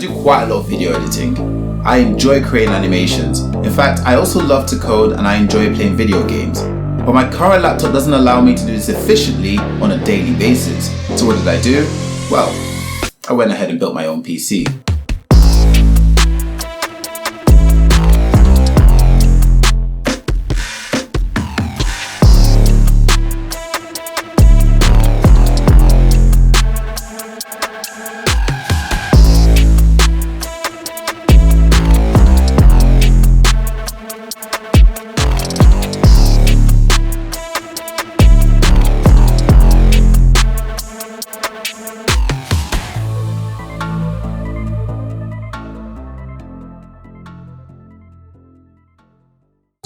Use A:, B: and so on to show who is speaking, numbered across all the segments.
A: do quite a lot of video editing. I enjoy creating animations. In fact, I also love to code and I enjoy playing video games. But my current laptop doesn't allow me to do this efficiently on a daily basis. So what did I do? Well, I went ahead and built my own PC.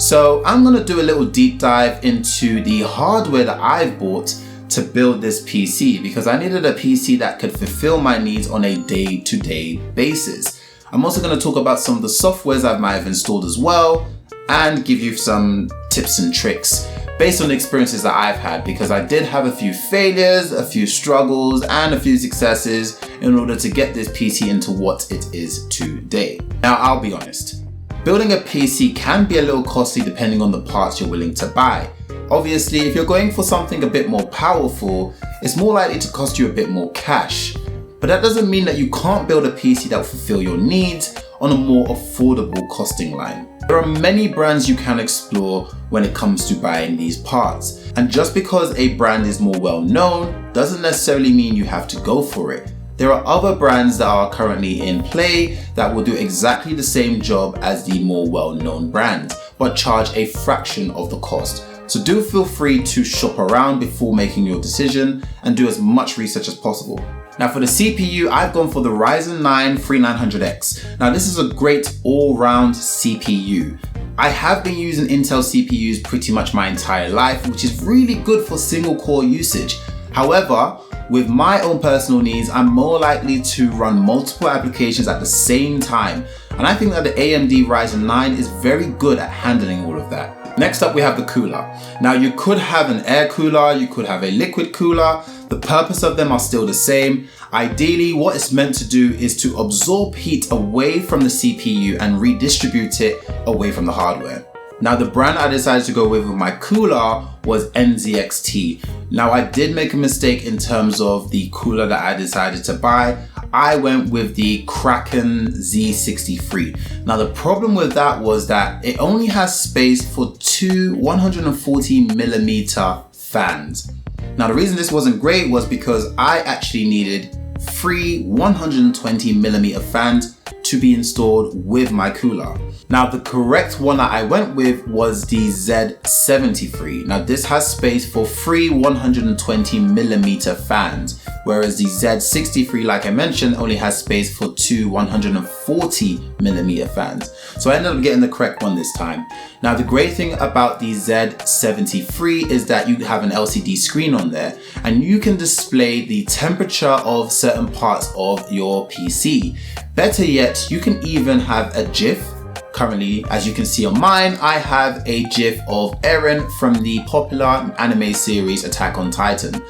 A: So I'm going to do a little deep dive into the hardware that I've bought to build this PC because I needed a PC that could fulfill my needs on a day-to-day basis. I'm also going to talk about some of the softwares I might have installed as well and give you some tips and tricks based on the experiences that I've had, because I did have a few failures, a few struggles and a few successes in order to get this PC into what it is today. Now, I'll be honest. Building a PC can be a little costly depending on the parts you're willing to buy. Obviously, if you're going for something a bit more powerful, it's more likely to cost you a bit more cash. But that doesn't mean that you can't build a PC that will fulfill your needs on a more affordable costing line. There are many brands you can explore when it comes to buying these parts. And just because a brand is more well known doesn't necessarily mean you have to go for it. There are other brands that are currently in play that will do exactly the same job as the more well-known brands, but charge a fraction of the cost. So do feel free to shop around before making your decision and do as much research as possible. Now for the CPU, I've gone for the Ryzen 9 3900X. Now this is a great all-round CPU. I have been using Intel CPUs pretty much my entire life, which is really good for single core usage. However, with my own personal needs, I'm more likely to run multiple applications at the same time. And I think that the AMD Ryzen 9 is very good at handling all of that. Next up, we have the cooler. Now you could have an air cooler, you could have a liquid cooler. The purpose of them are still the same. Ideally, what it's meant to do is to absorb heat away from the CPU and redistribute it away from the hardware. Now the brand I decided to go with my cooler was NZXT. Now I did make a mistake in terms of the cooler that I decided to buy. I went with the Kraken Z73. Now the problem with that was that it only has space for two 140mm fans. Now the reason this wasn't great was because I actually needed 3 120mm fans to be installed with my cooler. Now the correct one that I went with was the Z73. Now this has space for 3 120mm fans, whereas the Z63, like I mentioned, only has space for 2 140mm fans. So I ended up getting the correct one this time. Now the great thing about the Z73 is that you have an LCD screen on there and you can display the temperature of certain parts of your PC. Better yet, you can even have a GIF. Currently, as you can see on mine, I have a GIF of Eren from the popular anime series Attack on Titan.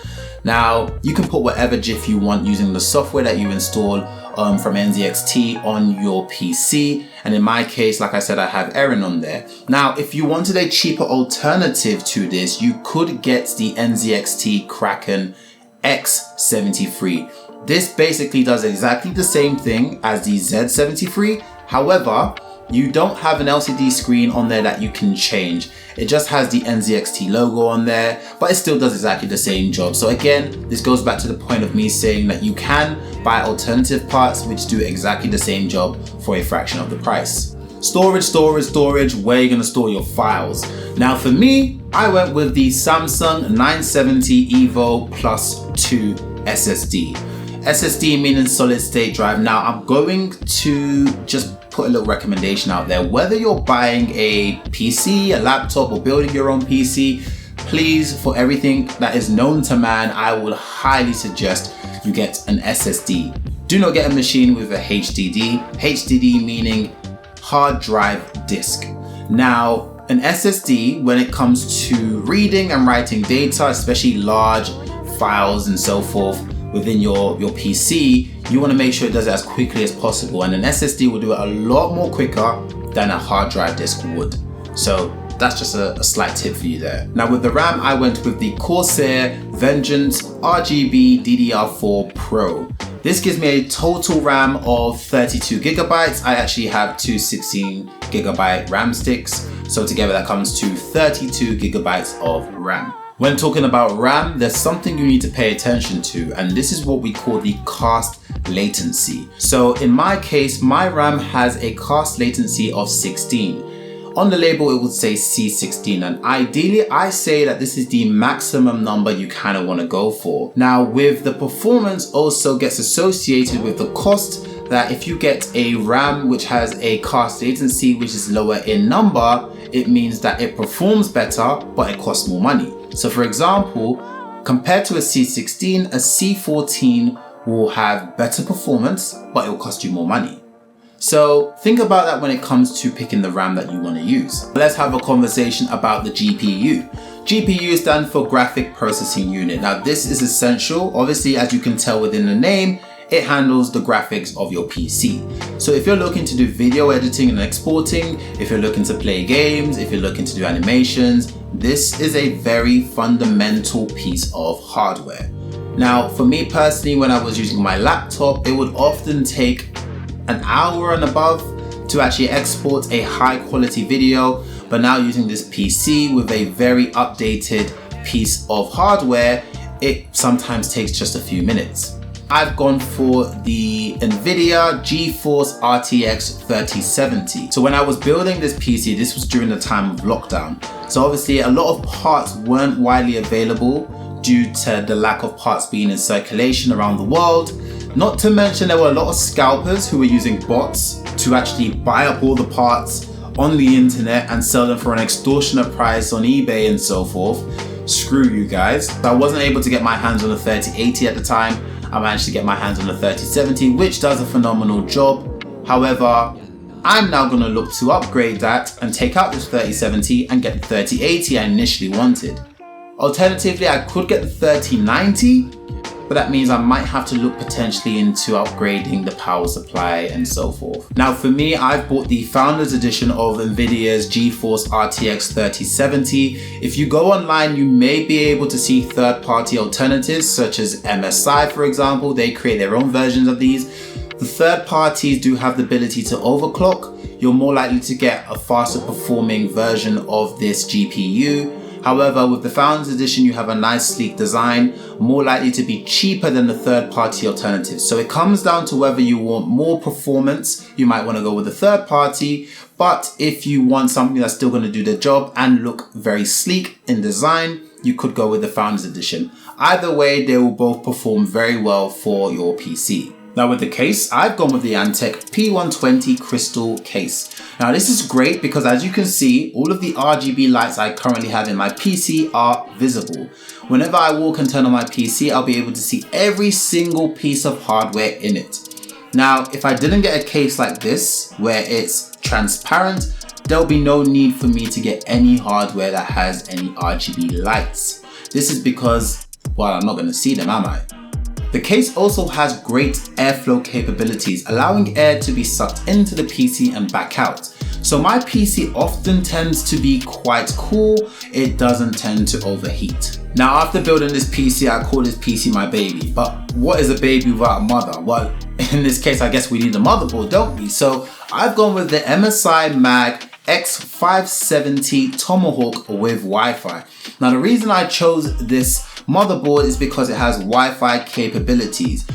A: Now, you can put whatever GIF you want using the software that you install from NZXT on your PC. And in my case, like I said, I have Eren on there. Now, if you wanted a cheaper alternative to this, you could get the NZXT Kraken X73. This basically does exactly the same thing as the Z73. However, you don't have an LCD screen on there that you can change. It just has the NZXT logo on there, but it still does exactly the same job. So again, this goes back to the point of me saying that you can buy alternative parts which do exactly the same job for a fraction of the price. Storage, where you're gonna store your files. Now for me, I went with the Samsung 970 EVO Plus 2 SSD. SSD meaning solid state drive. Now I'm going to just put a little recommendation out there. Whether you're buying a PC, a laptop, or building your own PC, please, for everything that is known to man, I would highly suggest you get an SSD. Do not get a machine with a HDD. HDD meaning hard drive disk. Now, an SSD, when it comes to reading and writing data, especially large files and so forth within your PC, you want to make sure it does it as quickly as possible, and an SSD will do it a lot more quicker than a hard drive disk would. So that's just a slight tip for you there. Now with the RAM, I went with the Corsair Vengeance RGB DDR4 Pro. This gives me a total RAM of 32 gigabytes. I actually have two 16 gigabyte RAM sticks. So together that comes to 32 gigabytes of RAM. When talking about RAM, there's something you need to pay attention to, and this is what we call the cast latency. So in my case, my RAM has a cast latency of 16. On the label, it would say C16, and ideally I say that this is the maximum number you kind of want to go for. Now with the performance also gets associated with the cost, that if you get a RAM which has a cast latency which is lower in number, it means that it performs better but it costs more money. So for example, compared to a C16, a C14 will have better performance but it will cost you more money. So think about that when it comes to picking the RAM that you want to use. Let's have a conversation about the GPU. GPU stands for Graphic Processing Unit. Now this is essential. Obviously, as you can tell within the name, it handles the graphics of your PC. So if you're looking to do video editing and exporting, if you're looking to play games, if you're looking to do animations, this is a very fundamental piece of hardware. Now for me personally, when I was using my laptop, it would often take an hour and above to actually export a high quality video, but now using this PC with a very updated piece of hardware, it sometimes takes just a few minutes. I've gone for the Nvidia GeForce RTX 3070. So when I was building this PC, this was during the time of lockdown. So obviously a lot of parts weren't widely available due to the lack of parts being in circulation around the world. Not to mention there were a lot of scalpers who were using bots to actually buy up all the parts on the internet and sell them for an extortionate price on eBay and so forth. Screw you guys. So I wasn't able to get my hands on the 3080 at the time. I managed to get my hands on the 3070, which does a phenomenal job. However, I'm now going to look to upgrade that and take out this 3070 and get the 3080 I initially wanted. Alternatively, I could get the 3090, but that means I might have to look potentially into upgrading the power supply and so forth. Now for me, I've bought the Founders Edition of Nvidia's GeForce RTX 3070. If you go online, you may be able to see third-party alternatives such as MSI, for example. They create their own versions of these. The third parties do have the ability to overclock. You're more likely to get a faster performing version of this GPU. However, with the Founders Edition, you have a nice sleek design, more likely to be cheaper than the third-party alternatives. So it comes down to whether you want more performance, you might want to go with the third party, but if you want something that's still going to do the job and look very sleek in design, you could go with the Founders Edition. Either way, they will both perform very well for your PC. Now with the case, I've gone with the Antec P120 crystal case. Now this is great because as you can see, all of the RGB lights I currently have in my PC are visible. Whenever I walk and turn on my PC, I'll be able to see every single piece of hardware in it. Now, if I didn't get a case like this, where it's transparent, there'll be no need for me to get any hardware that has any RGB lights. This is because, well, I'm not going to see them, am I? The case also has great airflow capabilities, allowing air to be sucked into the PC and back out. So my PC often tends to be quite cool, it doesn't tend to overheat. Now after building this PC, I call this PC my baby. But what is a baby without a mother? Well, in this case, I guess we need a motherboard, don't we? So I've gone with the MSI Mag X570 Tomahawk with Wi-Fi. Now the reason I chose this motherboard is because it has Wi-Fi capabilities.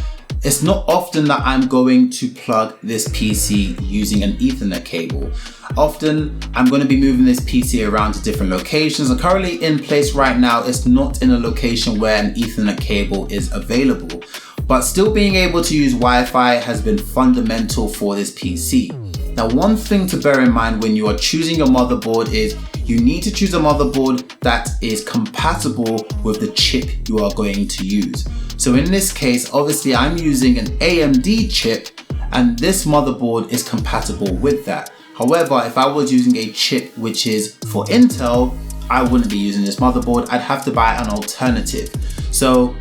A: It's not often that I'm going to plug this PC using an Ethernet cable. Often I'm going to be moving this PC around to different locations, and currently in place right now, it's not in a location where an Ethernet cable is available. But still being able to use Wi-Fi has been fundamental for this PC. Now, one thing to bear in mind when you are choosing your motherboard is you need to choose a motherboard that is compatible with the chip you are going to use. So in this case, obviously I'm using an AMD chip and this motherboard is compatible with that. However, if I was using a chip which is for Intel, I wouldn't be using this motherboard. I'd have to buy an alternative. So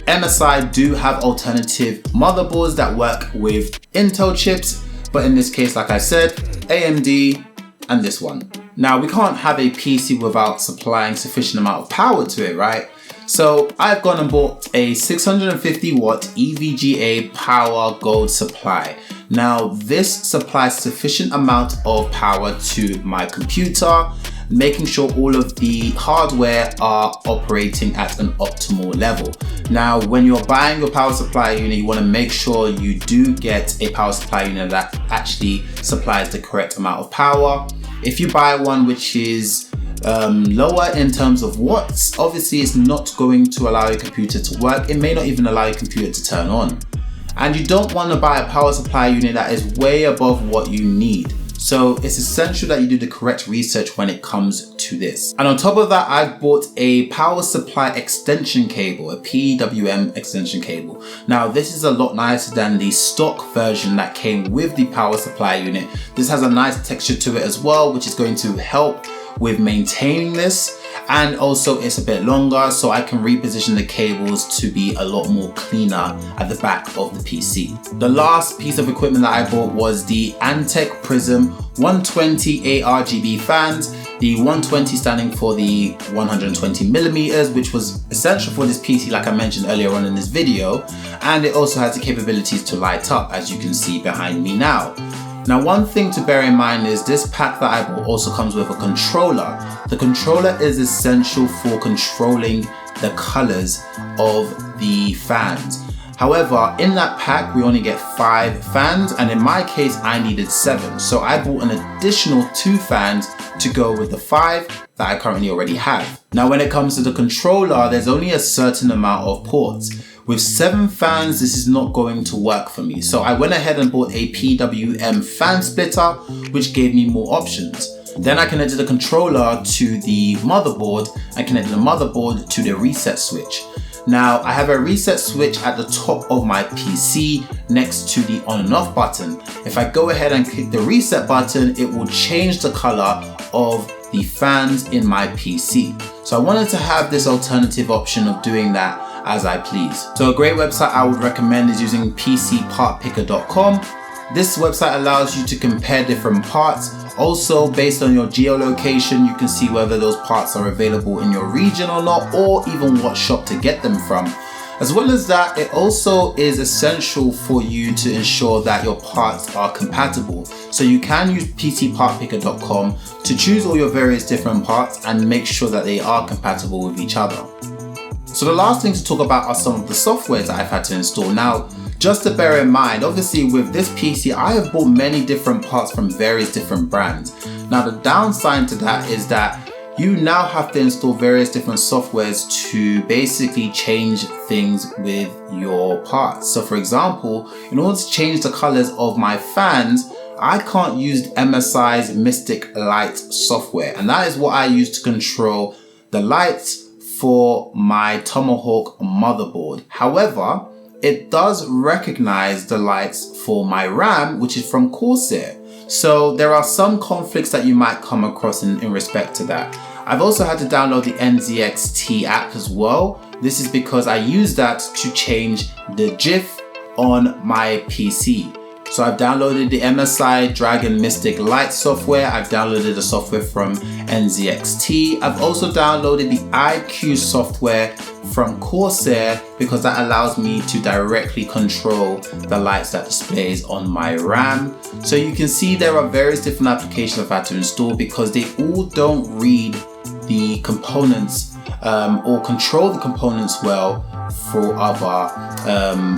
A: MSI do have alternative motherboards that work with Intel chips, but in this case, like I said, AMD and this one. Now, we can't have a PC without supplying sufficient amount of power to it, right? So I've gone and bought a 650 watt EVGA power gold supply. Now, this supplies sufficient amount of power to my computer, making sure all of the hardware are operating at an optimal level. Now, when you're buying your power supply unit, you want to make sure you do get a power supply unit that actually supplies the correct amount of power. If you buy one which is lower in terms of watts, obviously it's not going to allow your computer to work. It may not even allow your computer to turn on. And you don't want to buy a power supply unit that is way above what you need. So it's essential that you do the correct research when it comes to this. And on top of that, I've bought a power supply extension cable, a PWM extension cable. Now, this is a lot nicer than the stock version that came with the power supply unit. This has a nice texture to it as well, which is going to help with maintaining this. And also it's a bit longer, so I can reposition the cables to be a lot more cleaner at the back of the PC. The last piece of equipment that I bought was the Antec Prizm 120 ARGB fans. The 120 standing for the 120 millimeters, which was essential for this PC like I mentioned earlier on in this video. And it also has the capabilities to light up, as you can see behind me now. Now, one thing to bear in mind is this pack that I bought also comes with a controller. The controller is essential for controlling the colors of the fans. However, in that pack, we only get 5 fans, and in my case, I needed 7. So I bought an additional 2 fans to go with the 5 that I currently already have. Now, when it comes to the controller, there's only a certain amount of ports. With 7 fans, this is not going to work for me. So I went ahead and bought a PWM fan splitter, which gave me more options. Then I connected the controller to the motherboard and connected the motherboard to the reset switch. Now, I have a reset switch at the top of my PC next to the on and off button. If I go ahead and click the reset button, it will change the color of the fans in my PC. So I wanted to have this alternative option of doing that as I please. So a great website I would recommend is using PCPartPicker.com. This website allows you to compare different parts. Also, based on your geolocation, you can see whether those parts are available in your region or not, or even what shop to get them from. As well as that, it also is essential for you to ensure that your parts are compatible. So you can use PCPartPicker.com to choose all your various different parts and make sure that they are compatible with each other. So the last thing to talk about are some of the softwares that I've had to install. Now, just to bear in mind, obviously with this PC, I have bought many different parts from various different brands. Now, the downside to that is that you now have to install various different softwares to basically change things with your parts. So for example, in order to change the colors of my fans, I can't use MSI's Mystic Light software. And that is what I use to control the lights for my Tomahawk motherboard. However, it does recognize the lights for my RAM, which is from Corsair. So there are some conflicts that you might come across in respect to that. I've also had to download the NZXT app as well. This is because I use that to change the GIF on my PC. So I've downloaded the MSI Dragon Mystic Light software. I've downloaded the software from NZXT. I've also downloaded the iQ software from Corsair because that allows me to directly control the lights that displays on my RAM. So you can see there are various different applications I've had to install because they all don't read the components or control the components well for other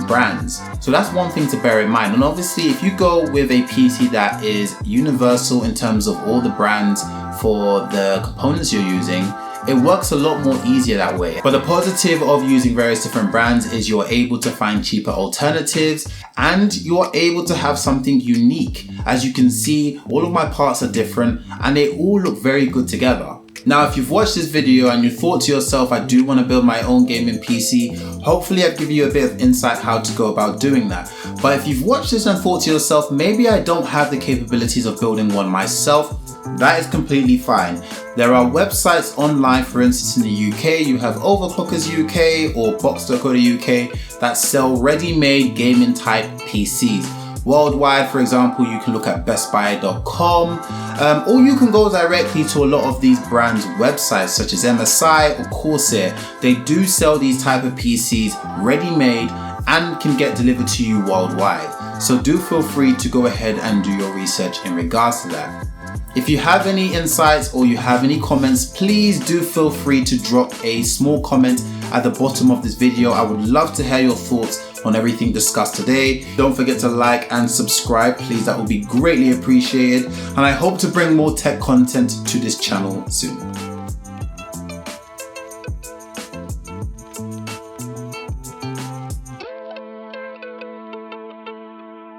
A: brands. So that's one thing to bear in mind. And obviously, if you go with a PC that is universal in terms of all the brands for the components you're using, it works a lot more easier that way. But the positive of using various different brands is you're able to find cheaper alternatives and you're able to have something unique. As you can see, all of my parts are different and they all look very good together. Now, if you've watched this video and you thought to yourself, I do want to build my own gaming PC, hopefully I've given you a bit of insight how to go about doing that. But if you've watched this and thought to yourself, maybe I don't have the capabilities of building one myself, that is completely fine. There are websites online, for instance in the UK, you have Overclockers UK or Box.co UK that sell ready-made gaming type PCs. Worldwide, for example, you can look at bestbuy.com, or you can go directly to a lot of these brands' websites such as MSI or Corsair. They do sell these type of PCs ready-made and can get delivered to you worldwide. So do feel free to go ahead and do your research in regards to that. If you have any insights or you have any comments, please do feel free to drop a small comment at the bottom of this video. I would love to hear your thoughts on everything discussed today. Don't forget to like and subscribe, please. That would be greatly appreciated. And I hope to bring more tech content to this channel soon.